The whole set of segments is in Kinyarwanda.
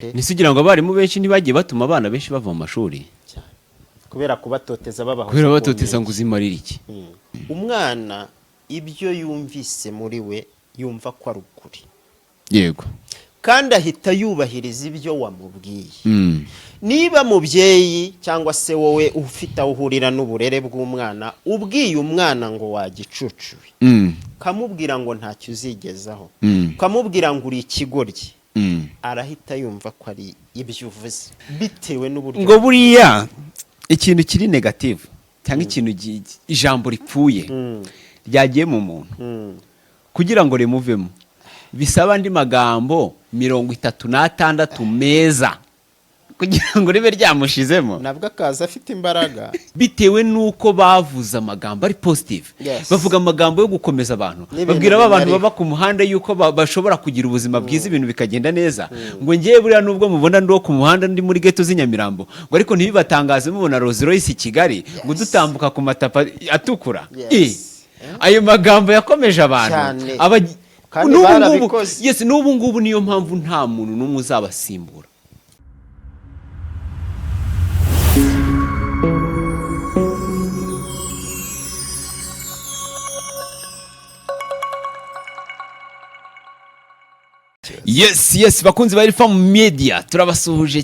nisugira ngo abarimu benshi ntibagiye batuma abana benshi bava mu mashuri kubera kubatoteza babaho kubera batoteza ngo uzimarira iki umwana ibyo yumvise muri we yumva ko ari ukuri yego kandi ahita yubahiriza ibyo wamubwiye niba mubyeyi cyangwa se wowe ufite aho uhurira n'uburere bw'umwana ubwiye umwana ngo wagicucuwe kamubwira ngo ntacyo uzigezaho kamubwira ngo uri ikigoryi arahita yumva ko ari ibyo uvuze bitewe n'uburyo ngo buriya ikintu kiri negative cyangwa ikintu ijambo ripfuye ryagiye mu muntu kugira ngo rimuvemo bisaba andi magambo 36 meza kugira ngo ribe ryamushizemo nabwo akaza afite imbaraga bitewe nuko bavuze amagambo ari positive bavuga amagambo yo gukomeza abantu babwira abantu baba ku muhanda yuko bashobora kugira ubuzima bwiza ibintu bikagenda neza ngo ngiye buriya nubwo mubona ndo ku muhanda ndi muri ghetto z'inyamirambo ngo ariko ntibibatangaze mubona Rolls Royce Kigali ngo dutambuka ku matapa atukura ayo magambo yakomeje abantu kandi barabikoze yes n'ubu ngubu niyo mpamvu nta muntu n'umwe uzabasimbura. Yes bakunzi bari Farm Media turabasuhuje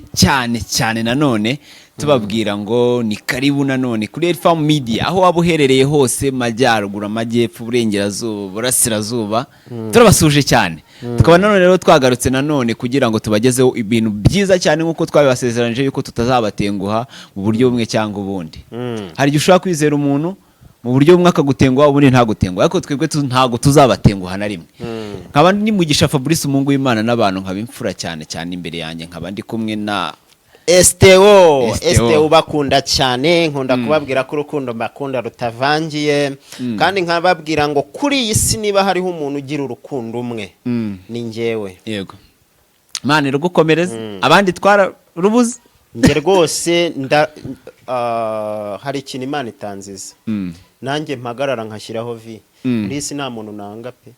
cyane nanone tubabwira ngo ni karibu nanone kuri Farm Media aho wabuherereye hose majyaruguru amajyepfo burengerazuba burasirazuba turabasuhuje cyane tukaba nanone rero twagarutse nanone kugira ngo tubagezeho ibintu byiza cyane nkuko twabibasezeranje yuko tutazabatenguha mu buryo bumwe cyangwa ubundi hari gihe ushaka kwizera umuntu mu buryo bumwe akagutenguha ubundi ntagutenguha ariko twebwe ntago tuzabatenguha na rimwe nkaba ni Mugisha Fabrice umungu w'Imana n'abantu nkaba imfura cyane imbere yanjye nkaba ndi kumwe na Esteo bakunda cyane nkunda kubabwira ko urukundo mbakunda rutavangiye kandi nkababwira ngo kuri iyi si niba hariho umuntu ugira urukundo umwe ni njyewe yego Imana irugukomereza abandi twararubuze nge rwose hari ikintu Imana itanziza nanjye mpagarara nkashyiraho vi muri isi nta muntu nanga pe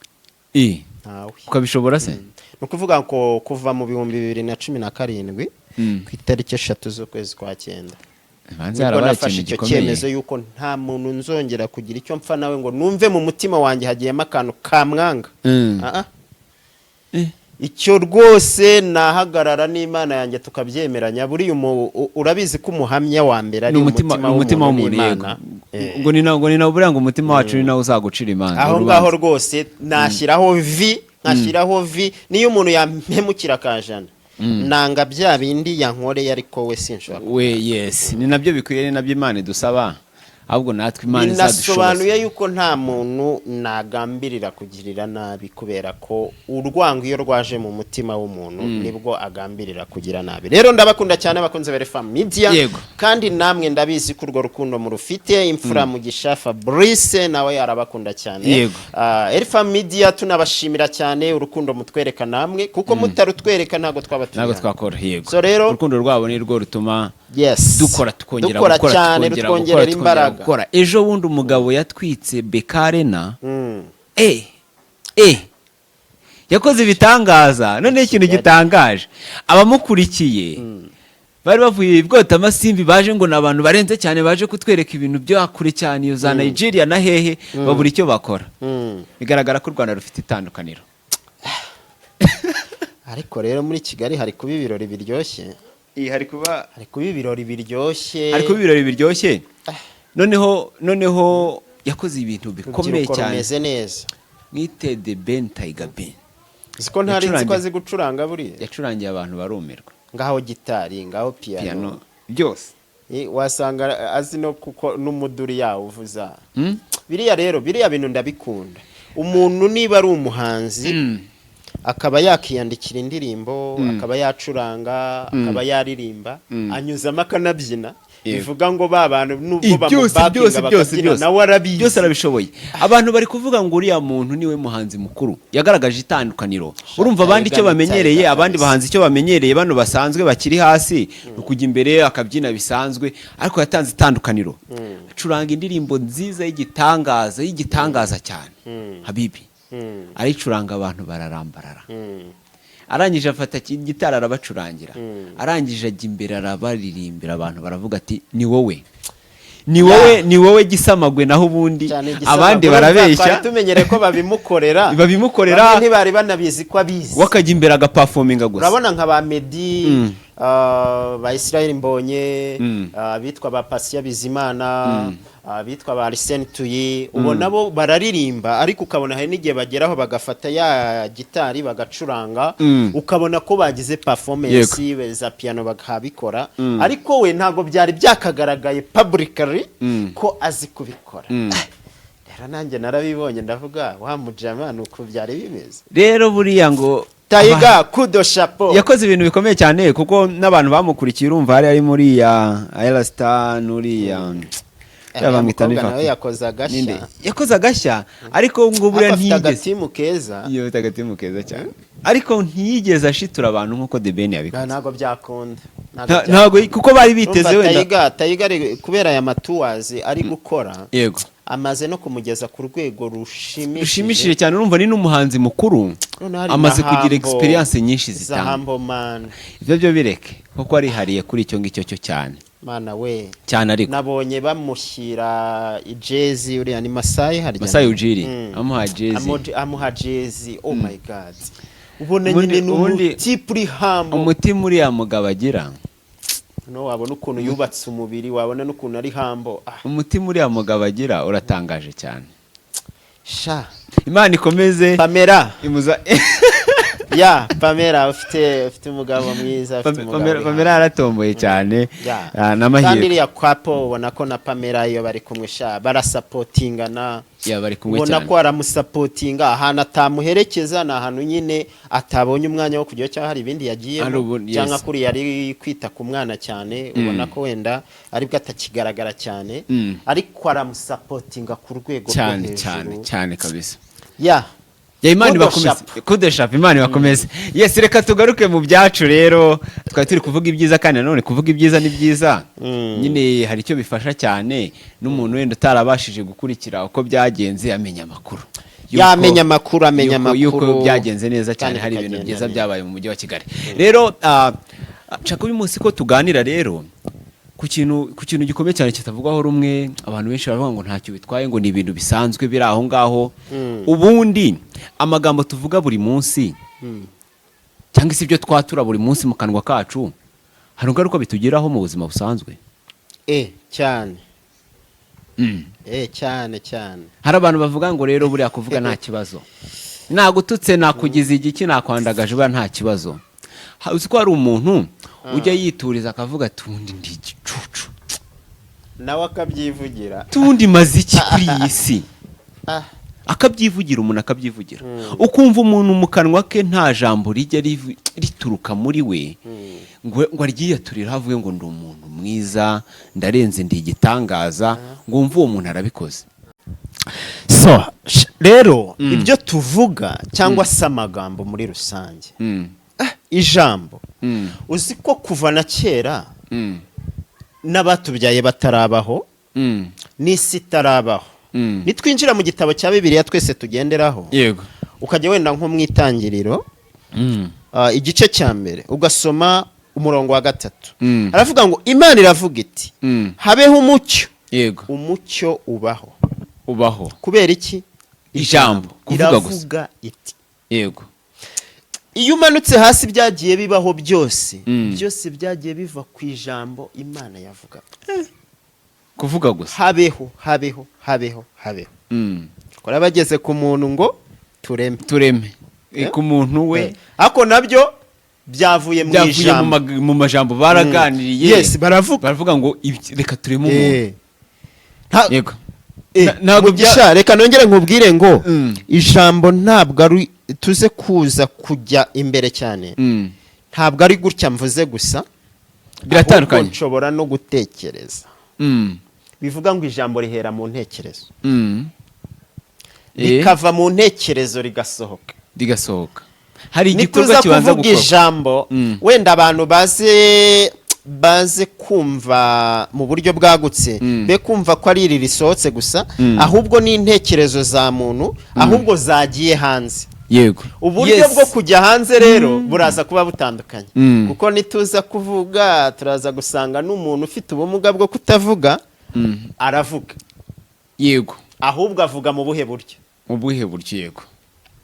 ntawe ukabishobora se nukuvuga ko kuva mu 2017 ku itariki 3 z'ukwezi kwa 9 niko nafashe icyo cyemezo yuko nta muntu nzongera kugira icyo mpfa nawe ngo numve mu mutima wanjye hagiyemo akantu kamwanga icyo rwose nahagarara n'Imana yanjye tukabyemeranya buri urabizi ko umuhamya wa mbere ari umutima w'umuntu ngo ni nawe buriya ngo umutima wacu ni nawe uzagucira imanza aho ngaho rwose nashyiraho vi niyo umuntu yampemukira kajana nanga bya bindi yankoreye ariko we sinshobora yes ni nabyo bikwiye ni nabyo Imana idusaba ahubwo natwe Imana nasobanuye yuko nta muntu nagambirira kugirira nabi kubera ko urwango iyo rwaje mu mutima w'umuntu nibwo agambirira kugira nabi rero ndabakunda cyane bakunze bere Farm Media kandi namwe ndabizi ko urwo rukundo mu rufite imfura Mugisha Fabrice nawe yarabakunda cyane Farm Media tunabashimira cyane urukundo mutwereka namwe kuko mutarutwereka ntago twakora yego so rero urukundo rwabo ni rwo rutuma dukora tukongera gukora imbaraga gukora ejo bundi umugabo yatwitse Bekarena yakoze ibitangaza none ikintu gitangaje abamukurikiye bari bavuye ibwota amasimbi baje ngo nabantu barenze cyane baje kutwereka ibintu byo hakure cyane iyo za Nigeria na hehe babura icyo bakora bigaragara ko u Rwanda rufite itandukaniro ariko rero muri Kigali hari kuba ibirori biryoshye hari kuba ibirori biryoshye noneho yakoze ibintu bikomeye cyane kumeze neza mwite The Ben Tiger Ben ziko ntari nzi ko azi gucuranga buri yacurangiye abantu barumirwa ngaho gitari ngaho piano byose wasanga azi no kuko n'umuduri yawo uvuza biriya bintu ndabikunda umuntu niba ari umuhanzi akaba yakiyandikira indirimbo akaba yacuranga akaba yaririmba anyuzamo akanabyina bivuga ngo babantu nubwo bamubakinga bakabyina nawe arabizi byose arabishoboye abantu bari kuvuga ngo uriya muntu niwe muhanzi mukuru yagaragaje itandukaniro urumva abandi icyo bamenyereye abandi bahanzi icyo bamenyereye bano basanzwe bakiri hasi kujya imbere akabyina bisanzwe ariko yatanze itandukaniro acuranga indirimbo nziza y'igitangaza cyane Habibi aricuranga abantu bararambarara arangije afata gitari arabacurangira arangije ajya imbere arabaririmbira abantu baravuga ati ni wowe ni wowe gisamagwe naho ubundi abandi barabeshya tumenyere ko babimukorera ntibari banabizi ko abizi wakajya imbere agaperforminga gusa urabona nka ba Meddy ba Israel Mbonye bitwa ba Patient Bizimana bitwa ba Arsene Tuyi ubona bo bararirimba ariko ukabona hari n'igihe bageraho bagafata ya gitari bagacuranga ukabona ko bagize performance za piano bakabikora ariko we ntago byari byakagaragaye publicly ko azi kubikora rero nanjye narabibonye ndavuga wa mujama nuko byari bimeze rero buriya ngo Taiga kudo chapeau yakoze ibintu bikomeye cyane kuko n'abantu bamukurikiye urumva hari muri ya Star nuri ya yakoze agashya ariko ngo buriya ntiyigeze agatimu keza cyane ariko ntiyigeze ashitura abantu nkuko The Ben yabikoze ntago byakunda ntago kuko bari biteze wenda Taiga kubera aya matuwazi ari gukora yego amaze no kumugeza ku rwego rushimishije cyane urumva ni n'umuhanzi mukuru amaze kugira experience nyinshi zitanga ibyo byo bireke kuko ari hariye kuri icyo ngicyo cyo cyane mana we cyane ariko nabonye bamushyira ijezi uriya ni Masai Ujiri amuha jezi oh my god ubona nyine n'umuti hambo umutima uriya mugabo agira no wabona ukuntu yubatse umubiri wabona n'ukuntu ari hambo umutima uriya mugabo agira uratangaje cyane sha Imana ikomeze Pamela Pamela ufite umugabo mwiza Pamela yaratomboye cyane n'amahirwe kandi iriya kwapo ubona ko na Pamela iyo bari kumwe sha barasupportingana bari kumwe cyane ubona ko aramusupportinga ahantu atamuherekeza na ahantu nyine atabonye umwanya wo kujya cyangwa hari ibindi yagiye cyangwa kuri yari kwita ku mwana cyane ubona ko wenda aribwo atakigaragara cyane ariko aramusupportinga ku rwego rwo hejuru cyane kabisa Imana bakomeze kudeshapa Imana bakomeze yes reka tugaruke mu byacu rero twari turi kuvuga ibyiza kandi nanone kuvuga ibyiza ni byiza nyine hari icyo bifasha cyane n'umuntu wenda utarabashije gukurikira uko byagenze amenya amakuru amenya yuko byagenze neza cyane hari ibintu byiza byabaye mu mujyi wa Kigali rero nshaka uyu munsi ko tuganira rero ku kintu gikomeye cyane kitavugwaho rumwe abantu benshi baravuga ngo ntacyo bitwaye ngo ni ibintu bisanzwe biri aho ngaho ubundi amagambo tuvuga buri munsi cyangwa se ibyo twatura buri munsi mu kanwa kacu hari ingaruka bitugeraho mu buzima busanzwe cyane hari abantu bavuga ngo rero buriya kuvuga nta kibazo nagututse nakugize igiki nakwandagaje buriya nta kibazo uzi ko hari umuntu ujya yituriza akavuga tundi ndi igicucu nawe akabyivugira tundi maze iki kuri iyi si akabyivugira umuntu akabyivugira ukumva umuntu mu kanwa ke nta jambo rijya rituruka muri we ngo aryiyaturire havuye ngo ndi umuntu mwiza ndarenze ndi igitangaza ngo wumve uwo muntu arabikoze rero ibyo tuvuga cyangwa se amagambo muri rusange ijambo uzi ko kuva na kera n'abatubyaye batarabaho n'isi itarabaho nitwinjira mu gitabo cya Bibiliya twese tugenderaho yego ukajya wenda nko mu itangiriro igice cya mbere ugasoma umurongo wa 3 aravuga ngo Imana iravuga iti habeho umucyo yego umucyo ubaho kubera iki ijambo kuvuga iti yego iyo umanutse hasi byagiye bibaho byose byagiye biva ku ijambo Imana yavuga kuvuga gusa habeho kora bageze ku muntu ngo tureme ku muntu we ako nabyo byavuye mu majambo baraganiriye yes baravuga ngo reka tureme umuntu yego ntabwo reka nongere nkubwire ngo ijambo ntabwo ari tuze kuza kujya imbere cyane ntabwo ari gutya mvuze gusa biratandukanye nshobora no gutekereza bivuga ngo ijambo rihera mu ntekerezo rikava mu ntekerezo rigasohoka hari igikorwa kibanza gukorwa ijambo wenda abantu baze kumva mu buryo bwagutse be kumva ko ari iri risohotse gusa ahubwo ni intekerezo za muntu ahubwo zagiye hanze yego uburyo Yes. bwo kujya hanze rero buraza kuba butandukanye Mm. kuko nituza kuvuga turaza gusanga n'umuntu ufite ubumuga bwo kutavuga aravuga yego ahubwo avuga mu buhe buryo ubuhe buryo yego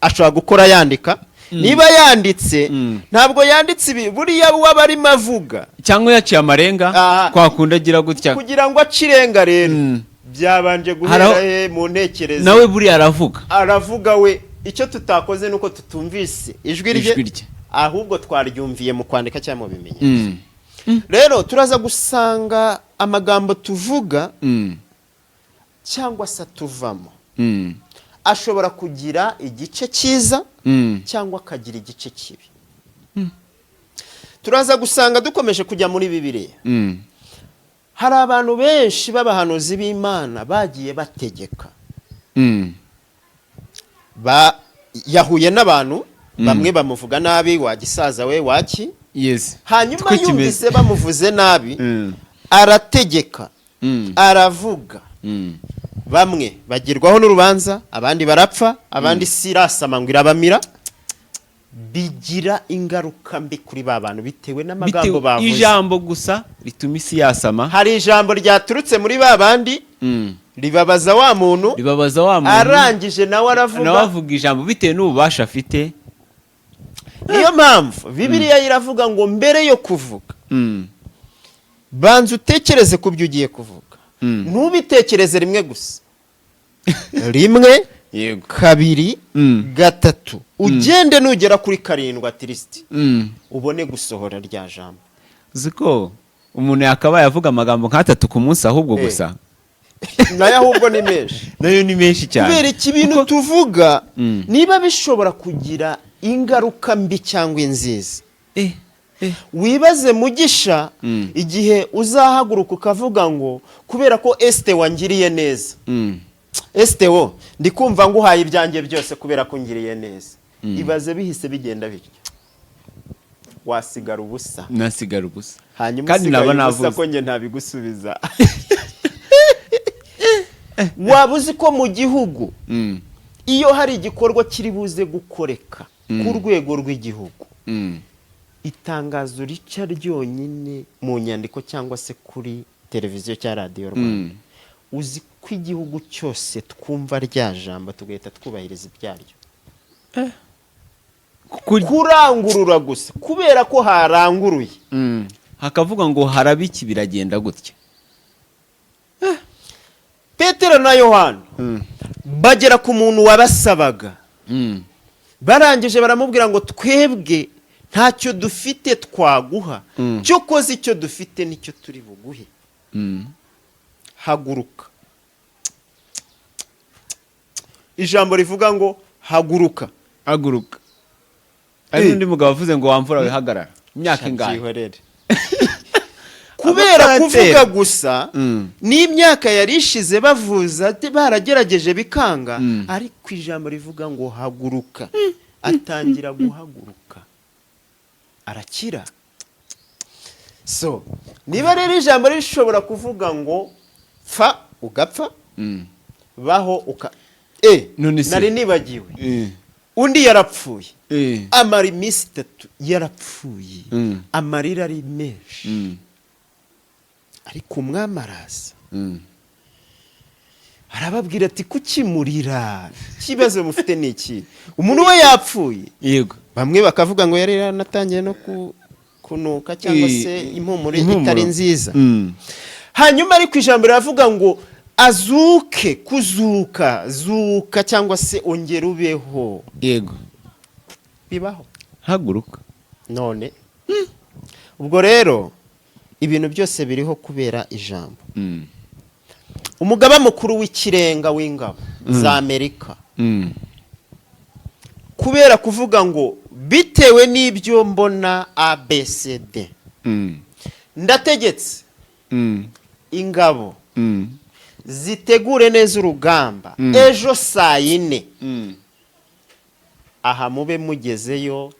ashobora gukora yandika niba yanditse ntabwo yanditse ibi buriya waba arimo avuga cyangwa yaciye amarenga Aha. kwakunda agira gutya kugira ngo ace irenga rero byabanje guhera Haraho- he mu ntekerezo nawe buriya aravuga aravuga we icyo tutakoze nuko tutumvise ijwi rye Ijwi rye. ahubwo twaryumviye mu kwandika cyangwa mu bimenyetso rero turaza gusanga amagambo tuvuga cyangwa se atuvamo ashobora kugira igice cyiza cyangwa akagira igice kibi turaza gusanga dukomeje kujya muri Bibiliya hari abantu benshi b'abahanuzi b'Imana bagiye bategeka yahuye n'abantu bamwe bamuvuga nabi wagisaza we waki yes hanyuma Twe kimeze. yumvise bamuvuze nabi arategeka aravuga bamwe bagirwaho n'urubanza abandi barapfa abandi sirasama ngo irabamira bigira ingaruka mbi kuri ba bantu bitewe n'amagambo bavuze ijambo gusa rituma isi yasama hari ijambo ryaturutse muri ba bandi ribabaza wa muntu ribabaza wa muntu arangije nawe aravuga avuga ijambo bitewe n'ububasha afite niyo mpamvu Bibiliya iravuga ngo mbere yo kuvuga banza utekereze ku byo ugiye kuvuga ntubitekereze rimwe gusa rimwe yego kabiri gatatu ugende nugera kuri karindwi atirisiti ubone gusohora rya jambo ziko umuntu yakabaye avuga amagambo nk'atatu ku munsi ahubwo gusa nayo ahubwo ni menshi nayo ni menshi cyane kubera iki bintu tuvuga niba bishobora kugira ingaruka mbi cyangwa inziza wibaze mugisha igihe uzahaguruka ukavuga ngo kubera ko Esite wangiriye neza Esite wo ndi kumva ngo uhaye ibyanjye byose kubera ko ngiriye neza ibaze bihise bigenda bityo wasigara ubusa nasigara ubusa hanyuma kandi naba usigaye ubusa navuze ko njye ntabigusubiza waba uzi ko mu gihugu iyo hari igikorwa kiri buze gukoreka ku rwego rw'igihugu itangazo rica ryonyine mu nyandiko cyangwa se kuri televiziyo cyangwa radiyo Rwanda uzi ko igihugu cyose twumva rya jambo tugahita twubahiriza ibyaryo kurangurura gusa kubera ko haranguruye hakavuga ngo harabiki biragenda gutya Petero na Yohana bagera ku muntu wabasabaga barangije baramubwira ngo twebwe ntacyo dufite twaguha cyo koze icyo dufite nicyo turi buguhe haguruka ijambo rivuga ngo haguruka haguruka hari undi mugabo wavuze ngo wamvura wihagarara imyaka ingahe kubera kuvuga gusa n'imyaka yari ishize bavuza baragerageje bikanga ariko ijambo rivuga ngo haguruka atangira guhaguruka arakira so niba rero ijambo rishobora kuvuga ngo pfa ugapfa baho nari nibagiwe undi yarapfuye amara iminsi 3 yarapfuye amarira ari menshi ariko umwami araza arababwira ati kuki murira ikibazo mufite ni iki umuntu we yapfuye yego bamwe bakavuga ngo yari yanatangiye no kunuka cyangwa se impumuro itari nziza hanyuma ariko ijambo riravuga ngo azuke kuzuka zuka cyangwa se ongera ubeho yego bibaho haguruka none ubwo rero ibintu byose biriho kubera ijambo umugaba mukuru w'ikirenga w'ingabo za Amerika kubera kuvuga ngo bitewe n'ibyo mbona ABCD ndategetse ingabo zitegure neza urugamba ejo saa 4 aha mube mugezeyo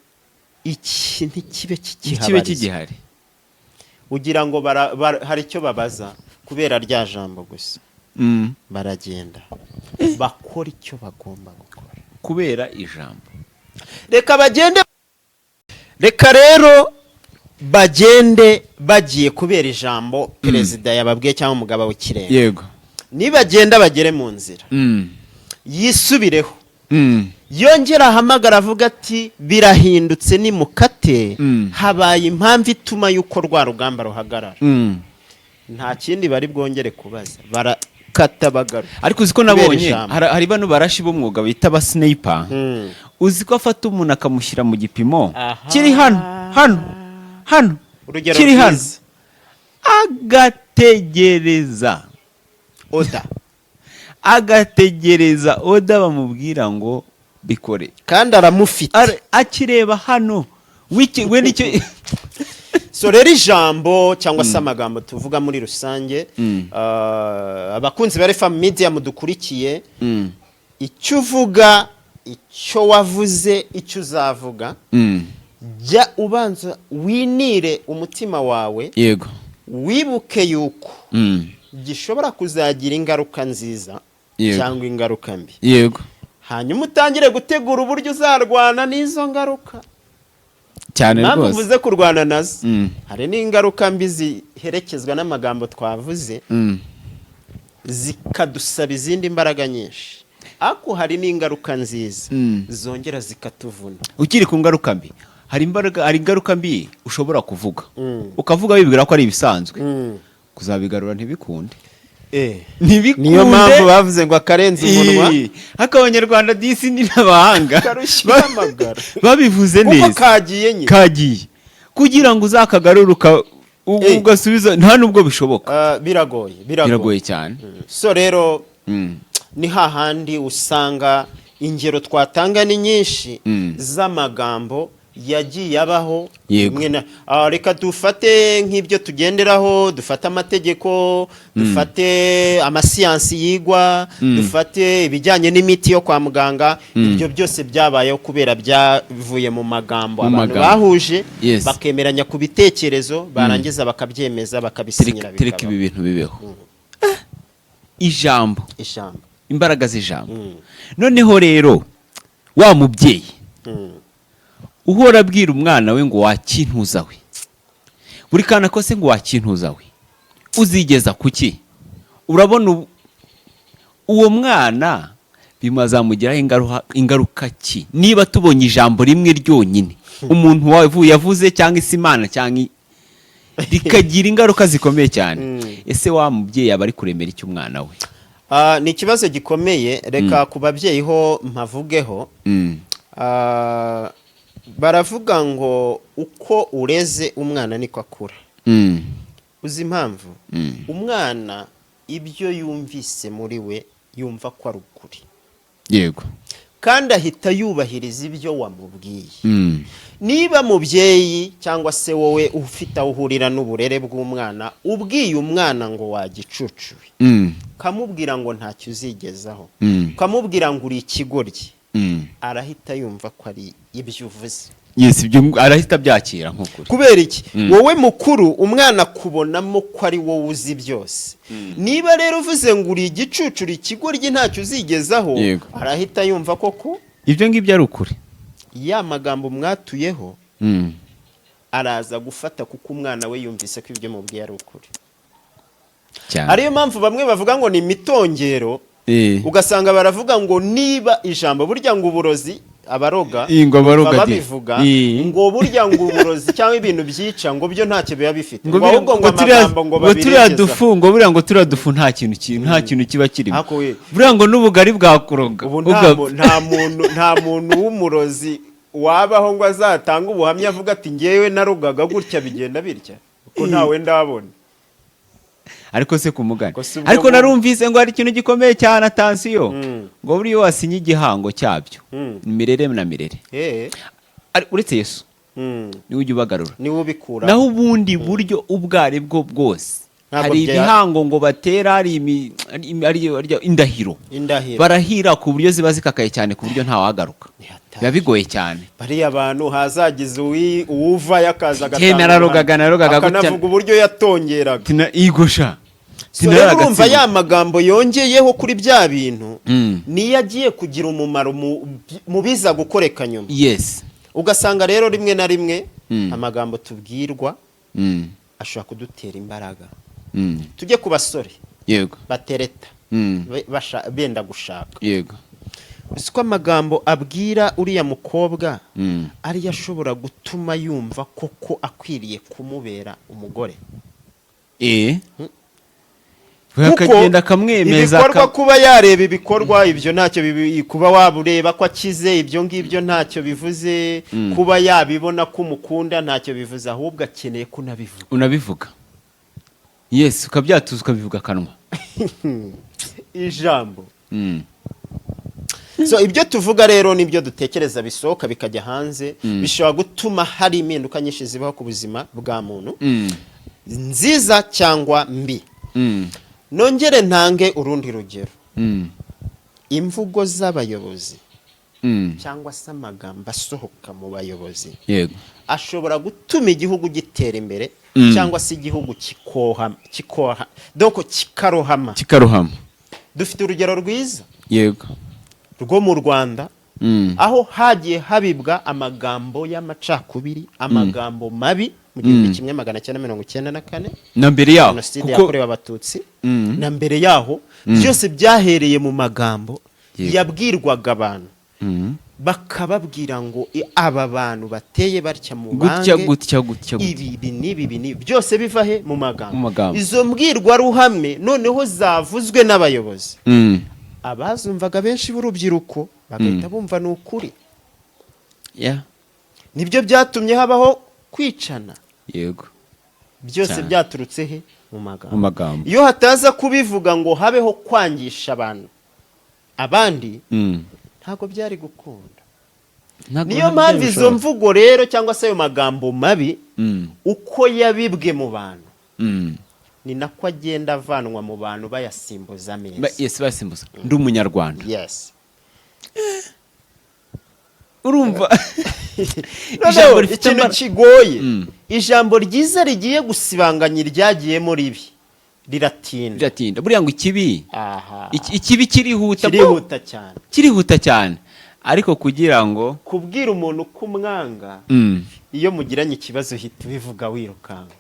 iki ntikibe kigihari ugira ngo hari icyo babaza kubera rya jambo gusa baragenda bakora icyo bagomba gukora kubera ijambo reka rero bagende bagiye kubera ijambo perezida yababwiye cyangwa umugabo w'ikirenga. yego nibagenda bagere mu nzira yisubireho yongera ahamagara avuga ati birahindutse nimukate habaye impamvu ituma yuko rwa rugamba ruhagarara. nta kindi bari bwongere kubaza, barakata bagaruka. ariko uziko nabonye hari bano barashi b'umwuga bita ba sniper, uziko afata umuntu akamushyira mu gipimo kiri hano kiri hano agategereza oda bamubwira ngo bikore, kandi aramufite akireba hano we nicyo so rero ijambo cyangwa se amagambo tuvuga muri rusange, abakunzi ba FM Media mudukurikiye, icyo uvuga, icyo wavuze, icyo uzavuga, jya ubanza winire umutima wawe, yego wibuke yuko gishobora kuzagira ingaruka nziza cyangwa ingaruka mbi, yego, hanyuma utangire gutegura uburyo uzarwana n'izo ngaruka cyane rwose. ntabwo uvuze kurwana nazo, hari n'ingaruka mbi ziherekezwa n'amagambo twavuze, zikadusaba izindi mbaraga nyinshi, ariko hari n'ingaruka nziza zongera zikatuvuna. ukiri ku ngaruka mbi, hari ingaruka mbi ushobora kuvuga ukavuga wibwira ko ari ibisanzwe, kuzabigarura ntibikunde. niyo mpamvu bavuze ngo akarenze umunwa ak'abanyarwanda disi ni n'abahanga karushyamagara babivuze neza, kuko kagiye nyine kagiye kugira ngo uzakagaruruka ugasubiza, nta nubwo bishoboka. biragoye cyane. so rero ni hahandi usanga ingero twatanga ni nyinshi z'amagambo yagiye abaho. Reka dufate nk'ibyo tugenderaho, dufate amategeko, dufate amasiyansi yigwa, dufate ibijyanye n'imiti yo kwa muganga. Ibyo byose byabayeho kubera byavuye mu magambo abantu bahuje, bakemeranya ku bitekerezo, barangiza bakabyemeza, bakabisinyira bikaba. Tereka ibi bintu bibeho. ijambo imbaraga z'ijambo. noneho rero wa mubyeyi uhora abwira umwana we ngo wakintuza we, buri kana kose ngo wakintuza we, uzigeza kuki? urabona uwo mwana bimazamugiraho ingaruka ki niba tubonye ijambo rimwe ryonyine umuntu yavuze cyangwa isi Imana cyangwa rikagira ingaruka zikomeye cyane? ese wa mubyeyi aba ari kuremera iki umwana we? ni ikibazo gikomeye. reka ku babyeyi ho mpavugeho. baravuga ngo uko ureze umwana niko akura. uzi impamvu? umwana ibyo yumvise muri we yumva ko ari ukuri, yego, kandi ahita yubahiriza ibyo wamubwiye. niba mubyeyi cyangwa se wowe ufite aho uhurira n'uburere bw'umwana, ubwiye umwana ngo wagicucuwe, kamubwira ngo ntacyo uzigezaho, kamubwira ngo uri ikigoryi, arahita yumva ko ari ibyo uvuze. ibyo arahita byakira nk'ukuri. kubera iki? wowe mukuru umwana kubonamo ko ari wowe uzi byose. niba rero uvuze ngo uri igicucu, uri ikigoryi, ntacyo uzigezaho, arahita yumva koko ibyo ngibyo ari ukuri. ya magambo mwatuyeho araza gufata, kuko umwana we yumvise ko ibyo mubwiye ari ukuri. ariyo mpamvu bamwe bavuga ngo ni imitongero, ugasanga baravuga ngo niba ijambo burya ngo uburozi abaroga babivuga ngo burya ngo uburozi cyangwa ibintu byica ngo byo ntacyo biba bifite, ngo ahubwo ngo amagambo ngo babiregeza ngo burya ngo turiya dufu nta kintu kiba kirimo, burya ngo n'ubugari bwakuroga. nta muntu w'umurozi wabaho ngo azatanga ubuhamya avuga ati ngewe narogaga gutya bigenda bitya, kuko ntawe ndabona. ariko se kumugana, ariko narumvise ngo hari ikintu gikomeye cyane, atansiyo, ngo buriyo wasinye igihango cyabyo mirere na mirere, uretse Yesu niwe ujya ubagarura, niwe ubikura. naho ubundi buryo ubwo ari bwo bwose hari ibihango ngo batera, hari indahiro barahira ku buryo ziba zikakaye cyane ku buryo ntawagaruka, biba bigoye cyane. bariya abantu hazagize uwuva yakaza agatanga, akanavuga uburyo yatongeraga igosha so rero urumva ya magambo yongeyeho kuri bya bintu niyo agiye kugira umumaro mu biza gukoreka nyuma. Yes. Ugasanga rero rimwe na rimwe amagambo tubwirwa ashobora kudutera imbaraga. Tujye ku basore yego batereta benda gushaka. Yego. Siko amagambo abwira uriya mukobwa ari yashobora gutuma yumva koko akwiriye kumubera umugore. Bakagenda kamwemeza ibikorwa kuba yareba ibikorwa ibyo ntacyo kuba wabureba ko akize ibyo ngibyo ntacyo bivuze, kuba yabibona ko umukunda ntacyo bivuze, ahubwo akeneye kunabivuga. Unabivuga. Yes, ukabyatuza ukabivuga kanwa. Ijambo. So ibyo tuvuga rero nibyo dutekereza bisohoka bikajya hanze, bishobora gutuma hari impinduka nyinshi zibaho ku buzima bwa muntu, nziza cyangwa mbi. Nongere ntange urundi rugero. Imvugo z'abayobozi cyangwa se amagambo asohoka mu bayobozi yego ashobora gutuma igihugu gitera imbere cyangwa se igihugu kikarohama. Dufite urugero rwiza yego rwo mu Rwanda aho hagiye habibwa amagambo y'amacakubiri, amagambo mabi mu 1994 na mbere yaho kuko yakorewe abatutsi na mbere yaho byose byahereye mu magambo yabwirwaga abantu bakababwira ngo aba bantu bateye batya mu bange gutya ibi byose biva he mu magambo. Izo mbwirwa ruhame noneho zavuzwe n'abayobozi, abazumvaga benshi b'urubyiruko bagahita bumva n'ukuri. Nibyo byatumye habaho kwicana. Yego. Byose byaturutse he mu magambo. Iyo hataza kubivuga ngo habeho kwangisha abantu abandi ntago byari gukunda. Niyo mpamvu izo mvugo rero cyangwa se ayo magambo mabi uko yabibwe mu bantu ni nako agenda avanwa mu bantu bayasimbuza meza. Yes, bayasimbuza. Ndi umunyarwanda. Yes. Urumva ijambo rifite ikintu kigoye. Ijambo ryiza rigiye gusibanganya iryagiye muri ibi riratinda. Buriya ngo ikibi kirihuta cyane ariko kugira ngo kubwira umuntu kumwanga iyo mugiranye ikibazo hita bivuga wirukanga.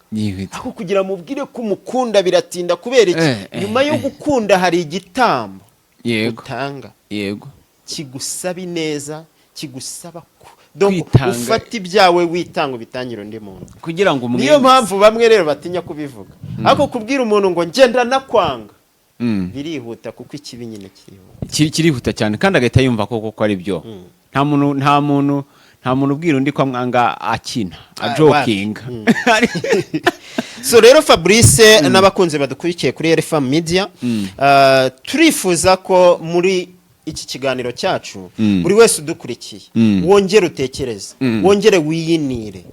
Ako kugira mubwire ko umukunda biratinda kubera iki nyuma yo gukunda hari igitambo utanga kigusaba ineza, kigusaba ufata ibyawe witanga bitangira undi muntu kugira ngo niyo mpamvu bamwe rero batinya kubivuga. Ako kubwira umuntu ngo ngenda nakwanga birihuta kuko ikibi nyine kirihuta cyane kandi agahita yumva koko ari byo. Nta muntu ubwira undi ko amwanga akina joking. So rero Fabrice n'abakunze badukurikiye kuri RFM Media turifuza ko muri iki kiganiro cyacu buri wese udukurikiye wongere utekereze, wongere wiyinire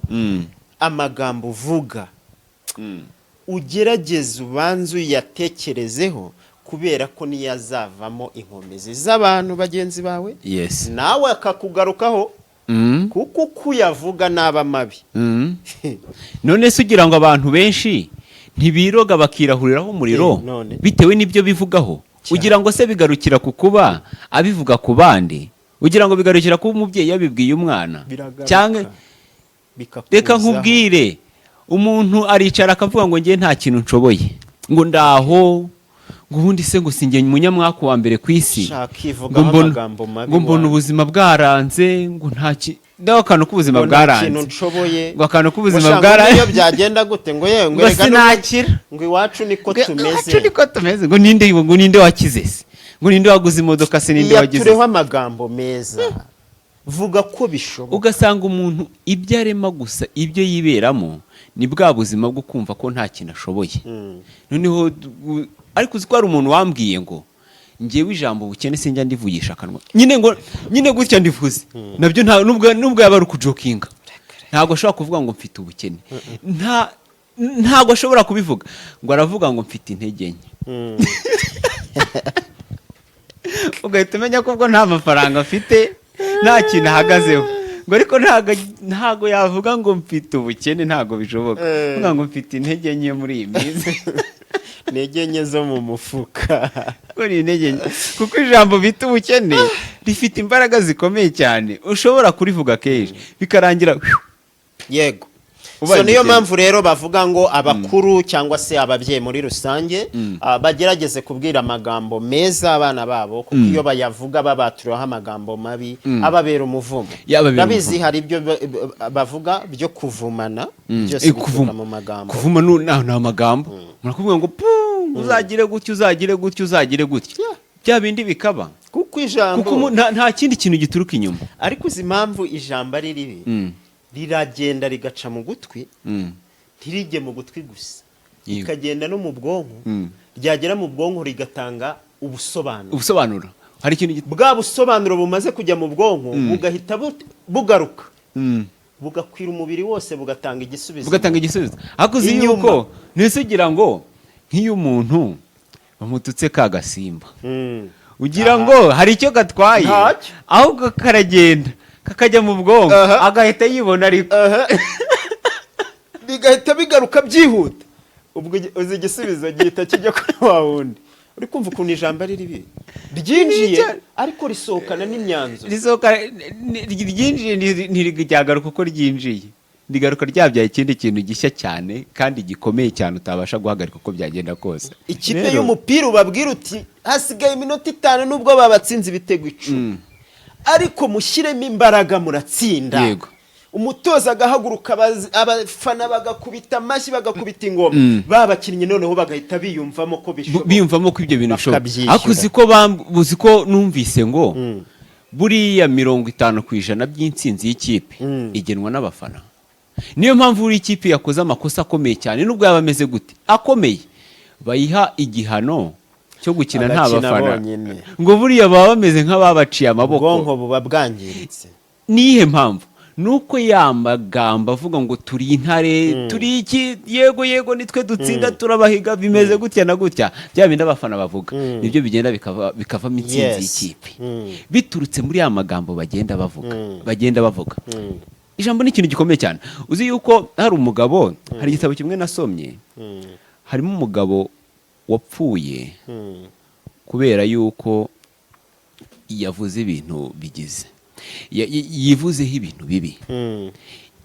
amagambo uvuga, ugerageze ubanze uyatekerezeho kubera ko niyo azavamo inkomezi z'abantu bagenzi bawe. Yes. Nawe akakugarukaho kuko kuyavuga naba mabi. None se ugira ngo abantu benshi ntibiroga bakirahuriraho umuriro bitewe n'ibyo bivugaho? Ugira ngo se bigarukira kukuba abivuga ku bandi? Ugira ngo bigarukira kuba umubyeyi yabibwiye umwana? Cyangwa reka nkubwire, umuntu aricara akavuga ngo ngiye nta kintu nshoboye, ngo ndaho ngo ubundi se ngo singe munyamwaka wa mbere ku isi, ngo mbona ubuzima bwaranze, ngo nta ndaho kantu k'ubuzima bwaranze, ngo akantu k'ubuzima bwaranze iyo byagenda gute ngo yewe ngo reka nakira ngo iwacu niko tumeze, ngo ninde wakize se, ngo ninde waguze imodoka se, ninde wagize. Tureho amagambo meza vuga ko bishoboka. Ugasanga umuntu ibyo arema gusa ibyo yiberamo ni bwa buzima bwo kumva ko nta kintu ashoboye. Noneho ariko uzi ko hari umuntu wambwiye ngo ngewe ijambo ubukene sinjya ndivugisha akanwa, nyine gutya ndivuze nabyo nubwo yaba ari ukujokinga, ntabwo ashobora kuvuga ngo mfite ubukene, ntabwo ashobora kubivuga, ngo aravuga ngo mfite intege nke. Ugahita umenya ko ubwo nta mafaranga afite, nta kintu ahagazeho, ngo ariko ntago yavuga ngo mfite ubukene, ntago bishoboka. Ngo mfite intege nke muri iyi minsi. intege nke zo mu mufuka. ko ni intege nke. Kuko ijambo bita ubukene rifite imbaraga zikomeye cyane ushobora kurivuga kenshi bikarangira yego. Ubaye So niyo umukene. mpamvu rero bavuga ngo abakuru cyangwa se ababyeyi muri rusange bagerageze kubwira amagambo meza abana babo, kuko iyo bayavuga babaturaho amagambo mabi ababera umuvumo. Yababera Ndabizi umuvumo. hari ibyo bavuga byo kuvumana, byose bituruka mu magambo. kuvuma ni amagambo murakubwira ngo uzagire gutya uzagire gutya uzagire gutya bya bindi bikaba Kuko ijambo kuko nta kindi kintu gituruka inyuma. ariko uzi impamvu ijambo ari ribi, riragenda rigaca mu gutwi, ntirijye mu gutwi gusa, Yego. rikagenda no mu bwonko, ryagera mu bwonko rigatanga ubusobanuro hari ikintu bwa busobanuro bumaze kujya mu bwonko bugahita bugaruka, bugakwira umubiri wose, bugatanga igisubizo. ariko uzi Inyuma. yuko ntisugira ngo nk'iyo umuntu bamututse ka gasimba ugira ngo hari icyo gatwaye, Ntacyo. ahubwo karagenda kakajya mu bwonko agahita yibona ariko bigahita bigaruka byihuta, ubwo uzi igisubizo gihita kijya kuri wa wundi. Uri kumva ukuntu ijambo ari ribi, ryinjiye ariko risohokana n'imyanzuro. ryinjiye ntirigagaruka uko ryinjiye, rigaruka ryabyaye ikindi kintu gishya cyane kandi gikomeye cyane utabasha guhagarika uko byagenda kose. Ikipe y'umupira ubabwira uti hasigaye iminota 5 nubwo babatsinze ibitego 10, ariko mushyiremo imbaraga muratsinda. Yego. Umutoza agahaguruka, abafana bagakubita amashyi, bagakubita ingoma, babakinnyi noneho bagahita biyumvamo ko bishoboka, biyumvamo ko ibyo bintu bishoboka. bakabyishyura. Ariko uzi ko numvise ngo buriya 50% by'intsinzi y'ikipe igenwa n'abafana. Niyo mpamvu buri ikipe yakoze amakosa akomeye cyane nubwo yaba ameze gute akomeye, bayiha igihano cyo gukina nta bafana, ngo buriya baba bameze nk'ababaciye amaboko, ubwonko buba bwangiritse. nihe mpamvu nuko yamagambo avuga ngo turi intare turi iki, yego nitwe dutsinda turabahiga bimeze gutya na gutya, bya bindi abafana bavuga nibyo bigenda bikavamo intsinzi y'ikipe, biturutse muri ya magambo bagenda bavuga. Ijambo ni ikintu gikomeye cyane. Uzi yuko hari umugabo, hari igitabo kimwe nasomye, harimo umugabo wapfuye kubera yuko yavuze ibintu bigize, yivuzeho ibintu bibi.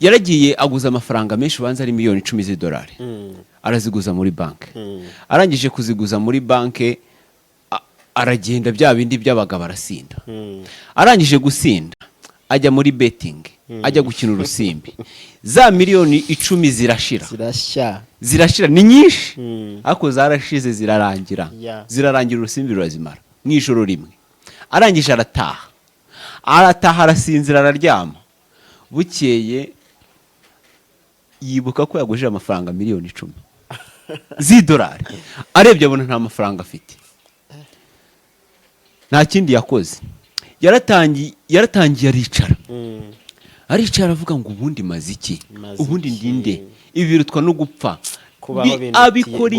Yaragiye aguza amafaranga menshi, ubanza ari miliyoni 10 z'idolari, araziguza muri banki. Arangije kuziguza muri banki aragenda bya bindi by'abagabo arasinda. Arangije gusinda ajya muri betting, ajya gukina urusimbi. Za miliyoni 10 zirashira ni nyinshi, ariko zarashize zirarangira urusimbi rurazimara mu ijoro rimwe. Arangije arataha arasinzira araryama, bukeye yibuka ko yagujije amafaranga miliyoni 10 z'idolari. Arebye abona nta mafaranga afite, nta kindi yakoze. Yaratangiye aricara avuga ngo ubundi maze iki, ubundi ndinde, ibi birutwa no gupfa. Abikora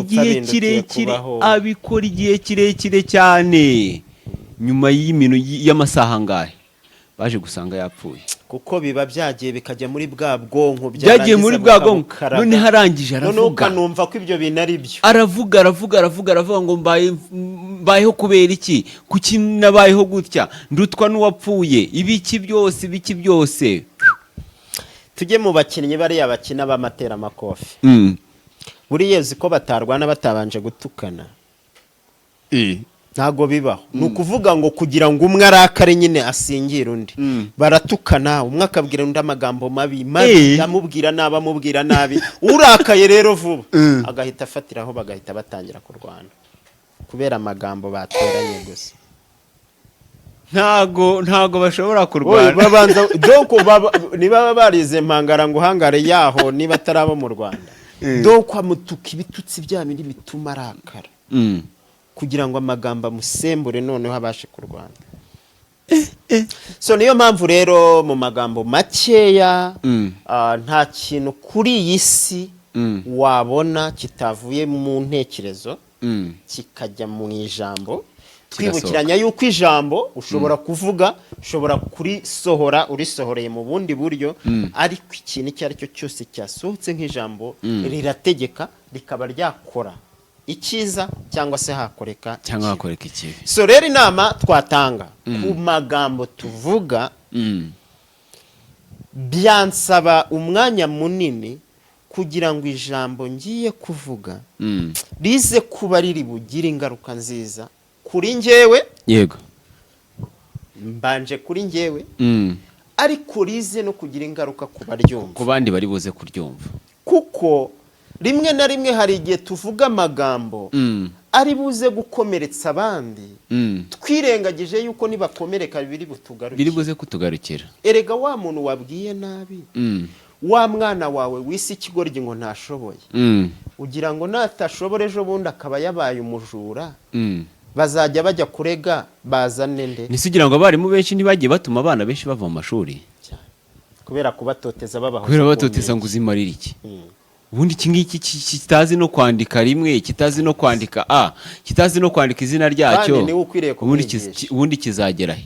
igihe kirekire cyane. Nyuma y'amasaha ngahe baje gusanga yapfuye, kuko biba byagiye bikajya muri bwa bwonko, byagiye muri bwa bwonko. None harangije aravuga, numva ko ibyo bintu ari byo. aravuga ngo mbayeho kubera iki, kuki nabayeho gutya, ndutwa n'uwapfuye, ibiki byose. Tujye mu bakinnyi bariya bakina b'amatera amakofi. Buriya uzi ko batarwana batabanje gutukana. Ntago bibaho. Ni ukuvuga ngo kugira ngo umwe arakare nyine asingire undi, baratukana, umwe akabwira undi amagambo mabi, amubwira nabi, urakaye rero vuba agahita afatiraho, bagahita batangira kurwana kubera amagambo bateranye gusa. ntago bashobora kurwana. Babanza donc niba barize mpangara ngo hangare yaho niba atarabo mu Rwanda, donc amutuka ibitutsi bya bindi bituma arakara, kugira ngo amagambo amusembure noneho abashe kurwana. So niyo mpamvu rero mu magambo makeya, nta kintu kuri iyi si wabona kitavuye mu ntekerezo kikajya mu ijambo. Twibukiranya yuko ijambo ushobora kuvuga, ushobora kurisohora urisohoreye mu bundi buryo, ariko ikintu icyo ari cyo cyose cyasohotse nk'ijambo rirategeka, rikaba ryakora icyiza cyangwa se hakoreka cyangwa hakoreka ikibi. so rero inama twatanga ku magambo tuvuga byansaba umwanya munini kugira ngo ijambo ngiye kuvuga rize kuba riri bugire ingaruka nziza kuri njyewe, yego, mbanje kuri njyewe, ariko rize no kugira ingaruka ku baryumva, ku bandi bari buze kuryumva, kuko rimwe na rimwe hari igihe tuvuga amagambo ari buze gukomeretsa abandi twirengagije yuko nibakomereka biri buze kutugarukira. Erega wa muntu wabwiye nabi, wa mwana wawe wisi ikigoryi ngo ntashoboye, ugira ngo natashobora ejo bundi akaba yabaye umujura, bazajya bajya kurega bazane nde? Nisugira ngo abarimu benshi ntibagiye batuma abana benshi bava mu mashuri kubera kubatoteza babaho, kubera batoteza ngo uzimarira iki? Ubundi iki ngiki kitazi no kwandika rimwe, kitazi no kwandika kitazi no kwandika izina ryacyo, ubundi kizagera he?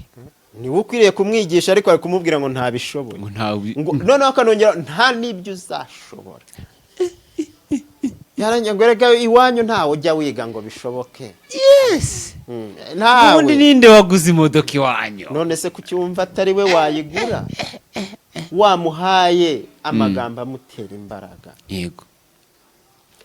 Niwe ukwiriye kumwigisha, ariko ari kumubwira ngo ntabishoboye, noneho akanongera nta n'ibyo uzashobora. Yarangiye ngo rega iwanyu ntawe ujya wiga ngo bishoboke. Yes. Ubundi ninde waguze imodoka iwanyu? None se kucyumva atari we wayigura? Wamuhaye amagambo amutera imbaraga. Yego.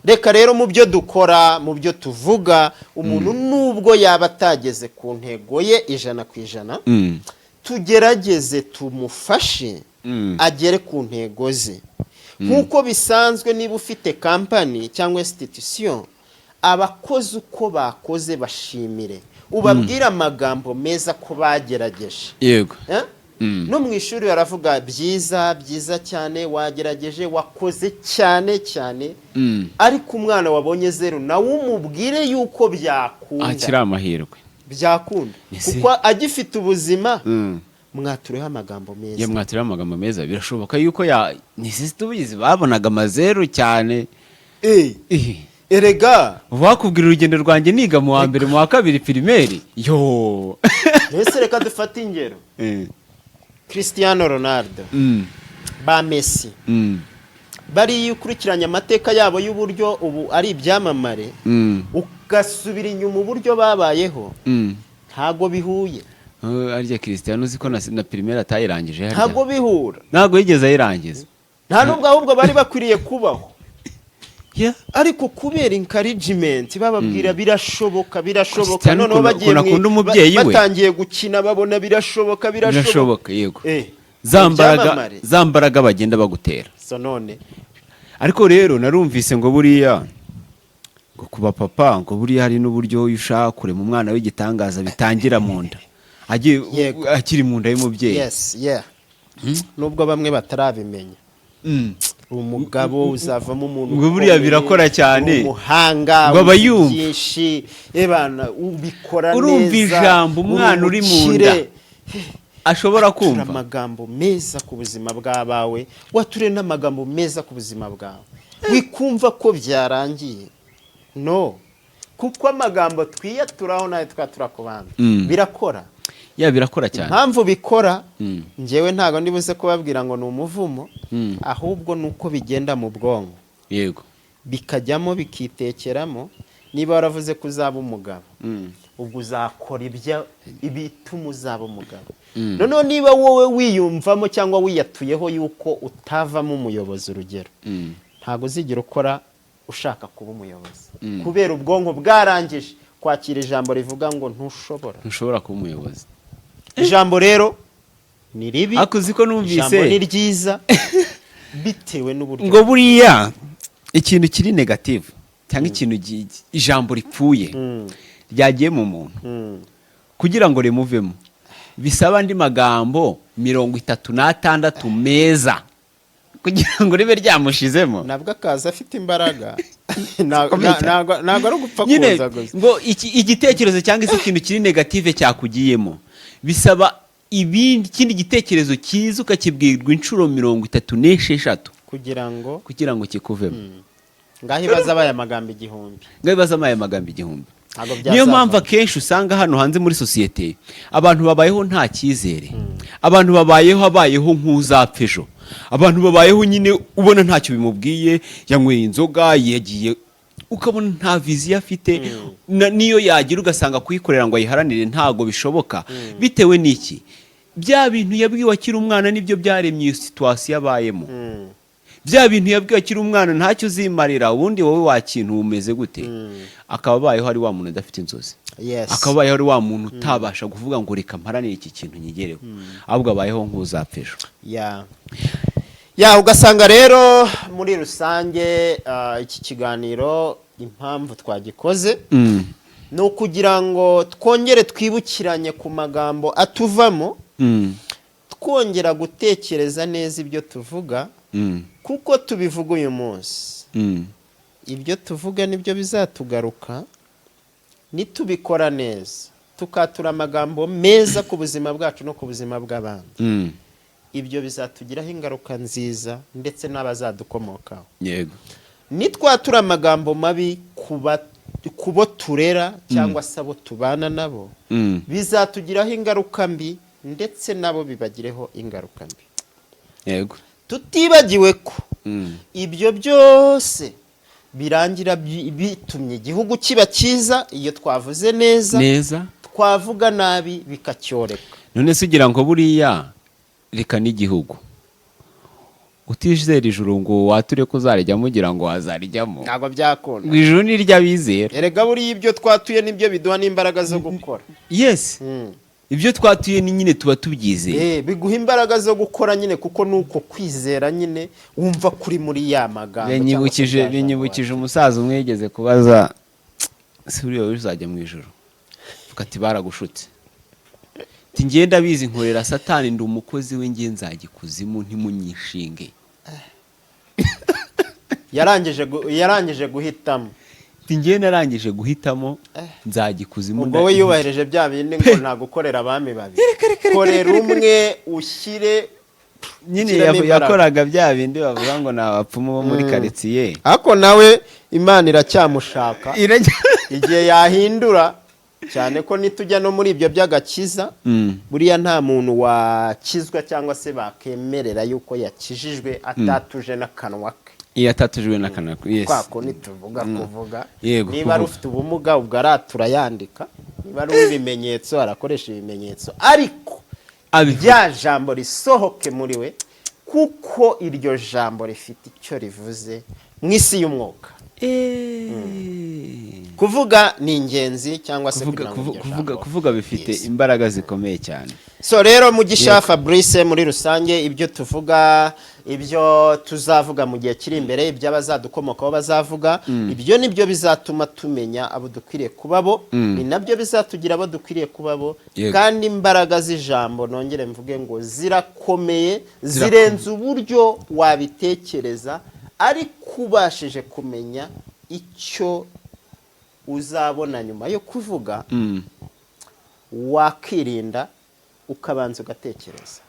Reka rero mu byo dukora, mu byo tuvuga, umuntu nubwo yaba atageze ku ntego ye 100%, tugerageze tumufashe agere ku ntego ze. Nkuko bisanzwe niba ufite company cyangwa institution, abakozi uko bakoze bashimire, ubabwira amagambo meza ko bagerageje. Yego. No mu ishuri baravuga byiza cyane, wagerageje, wakoze cyane cyane, ariko umwana wabonye 0 nawe umubwire yuko byakunda, akira amahirwe, byakunda kuko agifite ubuzima. Mwatureho amagambo meza. Ya mwatureho amagambo meza, birashoboka yuko nisisi tubizi babonaga amazeru cyane. Erega wakubwira urugendo rwanjye niga mu wa mbere mu wa kabiri primaire. Yo. Ese reka dufate ingero. Cristiano Ronaldo, ba Messi, bari ukurikiranya amateka yabo y'uburyo ubu ari ibyamamare, ugasubira inyuma uburyo babayeho, ntago bihuye. Arya Cristiano uziko na primaire atayirangije harya. Ntago bihura. Ntago yigeze ayirangiza. Nta nubwo ahubwo bari bakwiriye kubaho. Ariko kubera encouragement bababwira birashoboka, noneho bagiye batangiye gukina babona birashoboka. Yego. Zambaraga bagenda bagutera. So none ariko rero narumvise ngo buriya ngo kuba papa ngo buriya hari n'uburyo ushaka kurema umwana w'igitangaza bitangira mu nda, akiri mu nda y'umubyeyi. Yes, nubwo bamwe batarabimenya. Umugabo uzavamo umuntu ngo buriya birakora cyane, umuhanga byinshi, ebana ubikora neza, urumva ijambo umwana uri mu nda ashobora kumva amagambo meza ku buzima bwabawe, wature n'amagambo meza ku buzima bwawe, wikumva ko byarangiye. No, kuko amagambo twiyaturaho nayo twatura ku bandi birakora. Birakora cyane. Mpamvu bikora njyewe ntago ndibuze kubabwira ngo ni umuvumo, ahubwo nuko bigenda mu bwonko. Yego. Bikajyamo bikitekeramo. Niba waravuze kuzaba umugabo, ubwo uzakora ibituma uzaba umugabo. Noneho niba wowe wiyumvamo cyangwa wiyatuyeho yuko utavamo umuyobozi, urugero, ntago uzigira ukora ushaka kuba umuyobozi, kubera ubwonko bwarangije kwakira ijambo rivuga ngo ntushobora kuba umuyobozi. Ijambo rero ni ribi, akuziko numvise ijambo ni ryiza bitewe n'uburyo. Ngo buriya ikintu kiri negative cyangwa ikintu ijambo ripfuye ryagiye mu muntu, kugira ngo remuvemo bisaba andi magambo 36 meza kugira ngo ribe ryamushizemo. Nabwo akaza afite imbaraga. Ntago ari gupfa kuza gusa. Ngo igitekerezo cyangwa se ikintu kiri negative cyakugiyemo bisaba ikindi gitekerezo cyiza ukakibwirwa inshuro 36 kugira ngo kikuvemo. Ngaho ibaza abaye amagambo igihumbi. Niyo mpamvu akenshi usanga hano hanze muri societe abantu babayeho nta cyizere, abantu babayeho nk'uzapfa ejo, abantu babayeho nyine ubona ntacyo bimubwiye, yanyweye inzoga, yagiye ukabona nta viziyo afite niyo yagira ugasanga kuyikorera ngo ayiharanire ntago bishoboka bitewe n'iki bya bintu yabwiwe akiri umwana nibyo byaremye iyo situwasiyo abayemo bya bintu yabwiwe akiri umwana ntacyo uzimarira ubundi wowe wakintu umeze gute akaba abayeho ari wa muntu udafite inzozi akaba abayeho ari wa muntu utabasha kuvuga ngo reka mparanire iki kintu nyigereho ahubwo abayeho nk'uzapfa ejo ugasanga rero muri rusange iki kiganiro impamvu twagikoze ni ukugira ngo twongere twibukiranye ku magambo atuvamo twongera gutekereza neza ibyo tuvuga kuko tubivuga uyu munsi ibyo tuvuga nibyo bizatugaruka nitubikora neza tukatura amagambo meza ku buzima bwacu no ku buzima bw'abandi ibyo bizatugiraho ingaruka nziza ndetse n'abazadukomokaho yego nitwatura amagambo mabi kubo turera cyangwa se abo tubana nabo bizatugiraho ingaruka mbi ndetse nabo bibagireho ingaruka mbi yego tutibagiwe ko ibyo byose birangira bitumye igihugu kiba cyiza iyo twavuze neza twavuga nabi bikacyoreka none se ugira ngo buriya reka n'igihugu utizera ijuru ngo wature ko uzarijyamo ugira ngo wazarijyamo ntabwo byakunda ngo ijuru ni iry'abizera erega buriya ibyo twatuye nibyo biduha n'imbaraga zo gukora yes ibyo twatuye ni nyine tuba tubyizeye biguha imbaraga zo gukora nyine kuko nuko kwizera nyine wumva kuri muri ya magambo binyibukije umusaza umwe yigeze kubaza si uriya uzajya mu ijuru ati baragushutse ngenda bizi nkorera satani ndi umukozi we ngiye nzajya ikuzimu ntimunyishinge yarangije guhitamo ngiye narangije guhitamo nzajya ikuzimu ubwo we yubahireje bya bindi ngo nta gukorera abami babiri korera umwe ushyire nyine yakoraga bya bindi bavuga ngo ni abapfumu bo muri karitsiye ariko nawe imana iracyamushaka igihe yahindura cyane ko nitujya no muri ibyo by'agakiza buriya nta muntu wakizwa cyangwa se bakemerera yuko yakijijwe atatuje n'akanwa ke iyo atatujwe n'akanwa ke kwako nituvuga kuvuga niba ari ufite ubumuga ubwo aratura yandika niba ari ibimenyetso arakoresha ibimenyetso ariko rya jambo risohoke muri we kuko iryo jambo rifite icyo rivuze mu isi y'umwuka kuvuga ni ingenzi cyangwa se kuvuga bifite imbaraga zikomeye cyane so rero Mugisha Fabrice muri rusange ibyo tuvuga ibyo tuzavuga mu gihe kiri imbere ibyo abazadukomokaho bazavuga ibyo nibyo bizatuma tumenya abo dukwiriye kubabo ni nabyo bizatugira abo dukwiriye kubabo kandi imbaraga z'ijambo nongere mvuge ngo zirakomeye zirenze uburyo wabitekereza ariko ubashije kumenya icyo uzabona nyuma yo kuvuga wakirinda ukabanza ugatekereza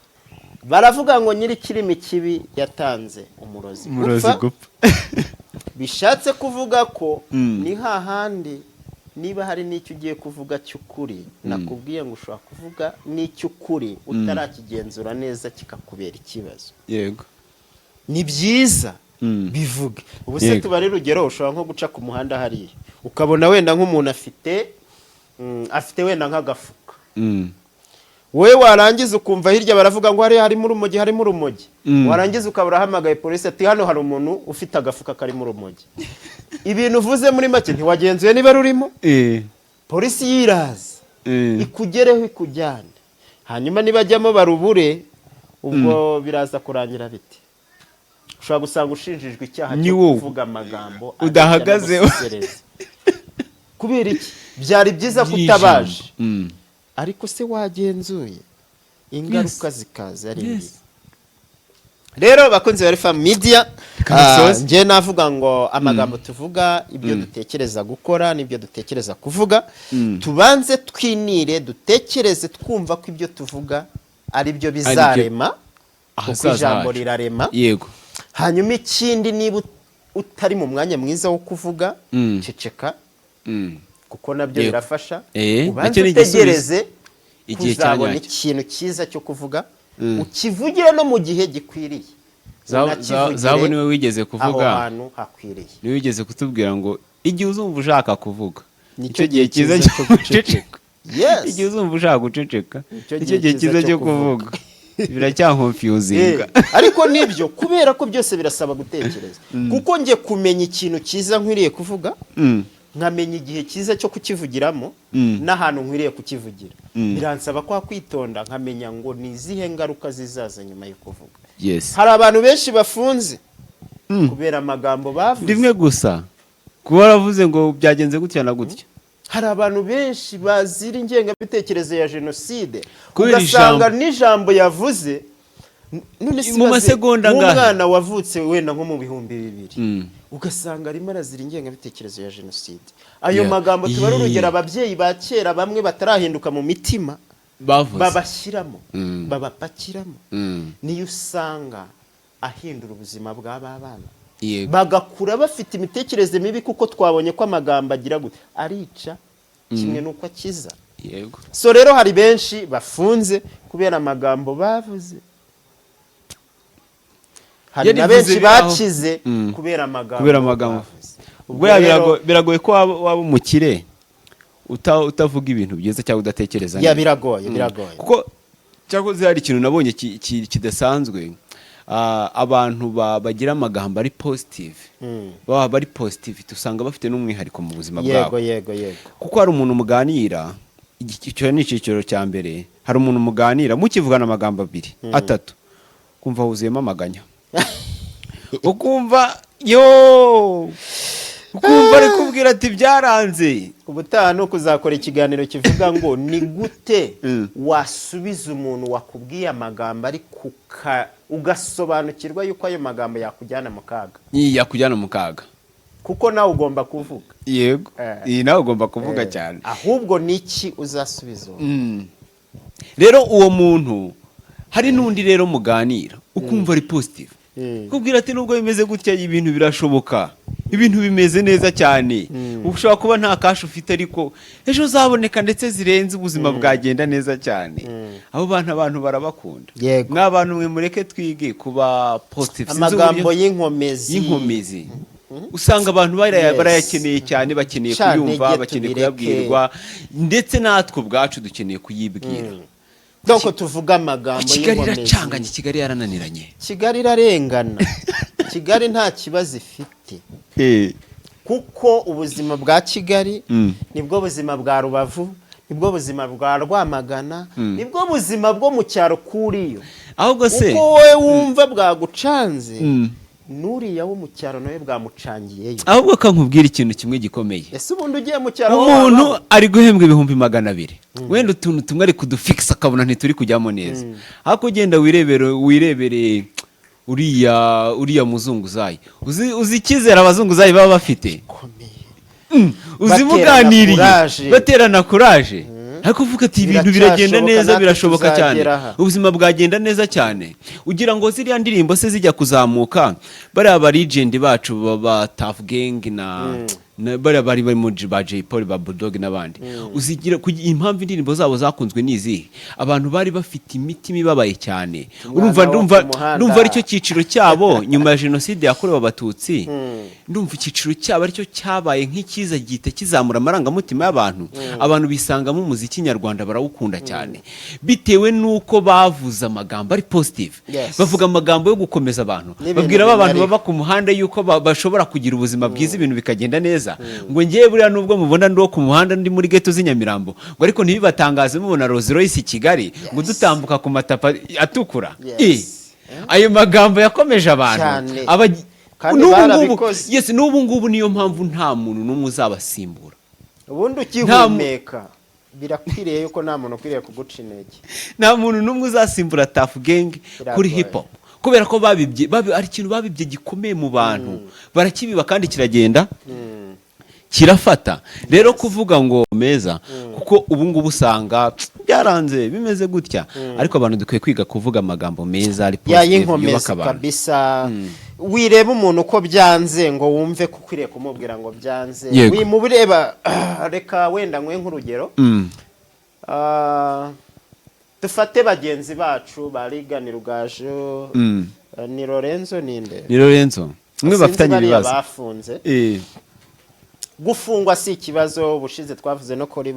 baravuga ngo nyiri kirimi kibi yatanze umurozi gupfa bishatse kuvuga ko ni hahandi niba hari n'icyo ugiye kuvuga cy'ukuri nakubwiye ngo ushobora kuvuga n'icy'ukuri utarakigenzura neza kikakubera ikibazo yego ni byiza bivuge ubu se tuba ari urugero ushobora nko guca ku muhanda hariya ukabona wenda nk'umuntu afite wenda nk'agafuka wowe warangiza ukumva hirya baravuga ngo harimo urumogi warangiza ukaba urahamagaye polisi ati hano hari umuntu ufite agafuka karimo urumogi ibintu uvuze muri make ntiwagenzuye niba rurimo polisi yiraza ikugereho ikujyane hanyuma nibajyamo barubure ubwo biraza kurangira biti ushobora gusanga ushinjijwe icyaha cyo kuvuga amagambo udahagazeho kubera iki byari byiza kutabaje ariko se wagenzuye ingaruka zikaza ari mbi rero bakunze bari Farm Media ngiye navuga ngo amagambo tuvuga ibyo dutekereza gukora n'ibyo dutekereza kuvuga tubanze twinire dutekereze twumva ko ibyo tuvuga ari byo bizarema kuko ijambo rirarema yego hanyuma ikindi niba utari mu mwanya mwiza wo kuvuga ceceka kuko nabyo birafasha ubanze utegereze kuzabona ikintu cyiza cyo kuvuga ukivugire no mu gihe gikwiriye Zahabu niwe wigeze aho kuvuga hantu hakwiriye. niwe wigeze kutubwira ngo igihe uzumva ushaka kuvuga Nicyo gihe cyiza cyiza cyo cyo guceceka. Yes. Igihe uzumva ushaka guceceka Nicyo nicyo gihe gihe cyiza cyo kuvuga. Biracyankonfuzinga. Ariko nibyo kubera ko byose birasaba gutekereza kuko nge kumenya ikintu cyiza nkwiriye kuvuga nkamenya igihe cyiza cyo kukivugiramo n'ahantu nkwiriye kukivugira biransaba kwa kwitonda nkamenya ngo ni izihe ngaruka zizaza nyuma yo kuvuga. Yes. Hari abantu benshi bafunze kubera amagambo bavuze rimwe gusa kuba waravuze ngo byagenze gutya na gutya. hari abantu benshi bazira ingengabitekerezo ya jenoside Kubera ugasanga n'ijambo yavuze none si mu masegonda ngahe umwana wavutse wenda nko mu 2000 ugasanga arimo arazira ingengabitekerezo ya jenoside. Ayo magambo tuba ari urugero ababyeyi ba kera bamwe batarahinduka mu mitima babashyiramo babapakiramo niyo usanga ahindura ubuzima bw'aba bana bagakura bafite imitekerereze mibi kuko twabonye ko amagambo agira gute arica kimwe nuko akiza. Yego. So rero hari benshi bafunze kubera amagambo bavuze, hari na benshi bakize kubera amagambo ubwo biragoye ko waba umukire utavuga ibintu byiza cyangwa udatekereza neza. Biragoye kuko cyakoze hari ikintu nabonye kidasanzwe. Abantu bagira amagambo ari positive baba bari positive usanga bafite n'umwihariko mu buzima bwabo. Yego. Kuko hari umuntu muganira icyo ni icyiciro cya mbere, hari umuntu muganira mukivugana amagambo 2 3 kumva huzuyemo amaganya ukumva ari kubwira ati byaranze. Ubutaha no kuzakora ikiganiro kivuga ngo ni gute wasubiza umuntu wakubwiye amagambo ari ugasobanukirwa yuko ayo magambo yakujyana mu kaga kuko nawe ugomba kuvuga. Yego. Nawe ugomba kuvuga cyane. Ahubwo niki uzasubiza rero uwo muntu hari n'undi rero muganira ukumva ari positive kubwira ati nubwo bimeze gutya ibintu birashoboka, ibintu bimeze neza cyane, ushobora kuba nta kashi ufite ariko ejo uzaboneka ndetse zirenze ubuzima bwagenda neza cyane. Abo abantu barabakunda. Mw'abantu mwe mureke twige kuba positive. Amagambo y'inkomezi usanga abantu barayakeneye cyane, bakeneye kuyumva, bakeneye kuyabwirwa, ndetse natwe ubwacu dukeneye kuyibwira. Doko tuvuga amagambo y'inkomezi. Kigali iracanganye, Kigali yarananiranye, Kigali irarengana. Kigali nta kibazo ifite kuko ubuzima bwa Kigali nibwo buzima bwa Rubavu, nibwo buzima bwa Rwamagana, nibwo buzima bwo mu cyaro kuriyo. Ahubwo se uko wowe wumva bwagucanze nuriya wo mu cyaro nawe bwamucangiyeyo. Ahubwo kankubwira ikintu kimwe gikomeye. Ese ubundi ugiye mu cyaro umuntu ari guhembwa 200,000 wenda utuntu tumwe ari kudufixa akabona ntituri kujyamo neza. Hako ugenda wirebere uriya muzunguzayi uzikizera abazunguzayi baba bafite uzimuganiriye baterana courage ariko uvuga ati ibintu biragenda neza, birashoboka cyane, ubuzima bwagenda neza cyane. Ugira ngo ziriya ndirimbo se zijya kuzamuka bari aba legend bacu ba Tough Gang bari mu ba Jay Polly, ba Bulldog n'abandi uzigira impamvu indirimbo zabo zakunzwe nizihe? Abantu bari bafite imitima ibabaye cyane. Urumva aricyo cyiciro cyabo nyuma ya jenoside yakorewe abatutsi. Ndumva icyiciro cyabo aricyo cyabaye nk'ikiza gihita kizamura amarangamutima y'abantu. Abantu bisangamo umuziki nyarwanda barawukunda cyane bitewe nuko bavuze amagambo ari positive. Bavuga amagambo yo gukomeza abantu, babwira abantu baba ku muhanda yuko bashobora kugira ubuzima bwiza, ibintu bikagenda neza. Ngo ngiye buriya nubwo mubona ndo ku muhanda ndi muri ghetto z'Inyamirambo ngo ariko ntibibatangaze mubona Rolls Royce Kigali ngo dutambuka ku matapa atukura. Ayo magambo yakomeje abantu n'ubu ngubu niyo mpamvu nta muntu n'umwe uzabasimbura. Ubundi ukihumeka birakwiriye yuko nta muntu ukwiriye kuguca intege. Nta muntu n'umwe uzasimbura Tough Gang kuri hip hop kubera ko ari ikintu babibye gikomeye mu bantu, barakibiba kandi kiragenda kirafata. Rero kuvuga ngo meza kuko ubu ngubu usanga byaranze bimeze gutya, ariko abantu dukwiye kwiga kuvuga amagambo meza ari positive yubaka abantu kabisa. Wireba umuntu uko byanze ngo wumve ko ukwiriye kumubwira ngo byanze. Wimubireba reka wenda nkwe nk'urugero dufate bagenzi bacu bariganira ugajo ni Lorenzo ninde ni Lorenzo umwe bafitanye ibibazo bafunze gufungwa si ikibazo bushize twavuze no kuri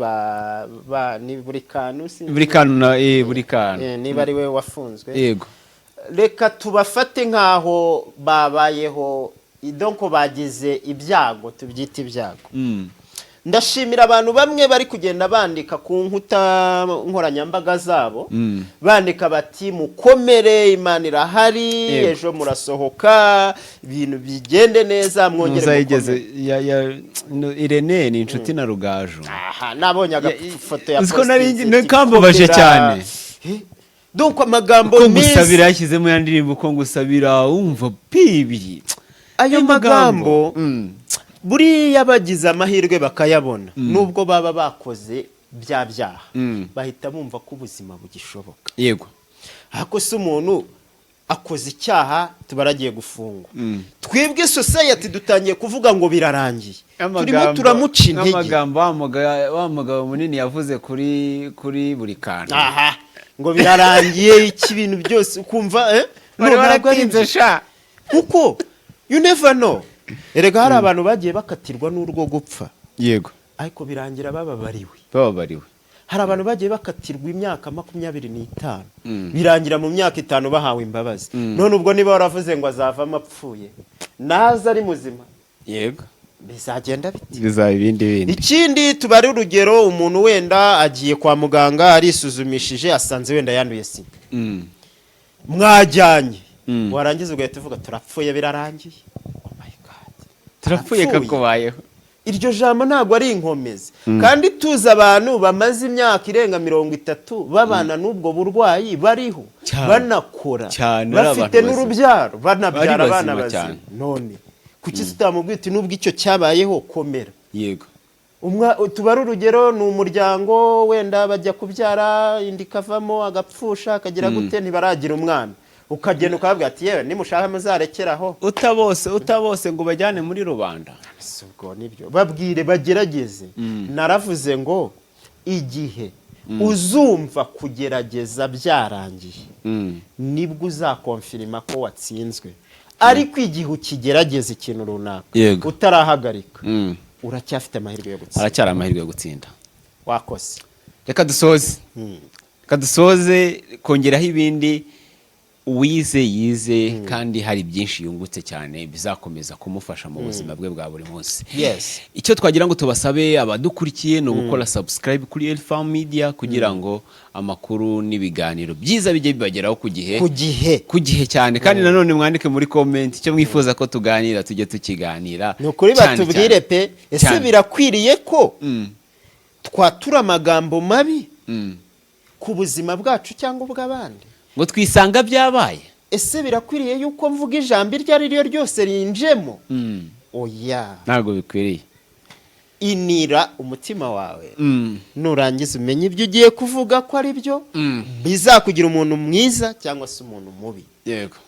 ni buri kantu niba ari we wafunzwe yego reka tubafate nkaho babayeho idonko bagize ibyago tubyita ibyago ndashimira abantu bamwe bari kugenda bandika ku nkuta nkoranyambaga zabo bandika bati mukomere Imana irahari ejo murasohoka ibintu bigende neza mwongere mukomere Irene ni inshuti na Rugaju nabonye agafoto ya post kambabaje cyane donc amagambo menshi ngusabira yashyizemo ya ndirimbo ko ngusabira umva pibi ayo magambo buriya bagize amahirwe bakayabona nubwo baba bakoze bya byaha bahita bumva ko ubuzima bugishoboka yego ariko se umuntu akoze icyaha tubaragiye gufungwa twebwe society dutangiye kuvuga ngo birarangiye turimo turamuca intege amagambo wa mugabo munini yavuze kuri buri kantu ngo birarangiye iki bintu byose ukumva waratinze sha kuko you never know erega hari abantu bagiye bakatirwa n'urwo gupfa yego ariko birangira bababariwe hari abantu bagiye bakatirwa imyaka 25 birangira mu myaka 5 bahawe imbabazi none ubwo niba waravuze ngo azavamo apfuye naza ari muzima yego bizagenda biti bizaba ibindi ikindi tubari urugero umuntu wenda agiye kwa muganga arisuzumishije asanze wenda yanduye sida mwajyanye warangiza ugahita uvuga turapfuye birarangiye turapfuye kakubayeho iryo jambo ntabwo ari inkomezi kandi tuzi abantu bamaze imyaka irenga 30 babana n'ubwo burwayi bariho banakora bafite n'urubyaro banabyara abana bazima none kuki tutamubwira uti nubwo icyo cyabayeho komera yego tubara urugero ni umuryango wenda bajya kubyara indi kavamo agapfusha akagira gute ntibaragira umwana ukagenda ukababwira ati yewe nimushaka muzarekeraho utabose ngo bajyane muri rubanda ubwo nibyo babwire bagerageze naravuze ngo igihe uzumva kugerageza byarangiye nibwo uzakonfirima ko watsinzwe ariko igihe ukigerageza ikintu runaka utarahagarika uracyafite amahirwe yo gutsinda aracyari amahirwe yo gutsinda wakoze reka dusoze kongeraho ibindi yize kandi hari byinshi yungutse cyane bizakomeza kumufasha mu buzima bwe bwa buri munsi icyo twagira ngo tubasabe abadukurikiye no gukora subscribe kuri Elfarm Media kugira ngo amakuru n'ibiganiro byiza bijye bibageraho ku gihe cyane kandi nanone mwandike muri comment icyo mwifuza ko tuganira tujye tukiganira nukuri batubwire pe ese birakwiriye ko twatura amagambo mabi ku buzima bwacu cyangwa ubw'abandi ngo twisanga byabaye ese birakwiriye yuko mvuga ijambo iryo ari ryo ryose rinjemo oya ntabwo bikwiriye inira umutima wawe nurangiza umenye ibyo ugiye kuvuga ko ari byo bizakugira umuntu mwiza cyangwa se umuntu mubi yego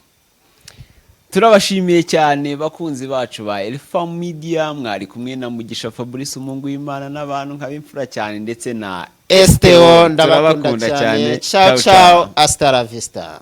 turabashimiye cyane bakunzi bacu ba Elfarm Media mwari kumwe na Mugisha Fabrice umungu w'Imana n'abantu nk'abimfura cyane ndetse na Esteo ndabakunda cyane ciao hasta la vista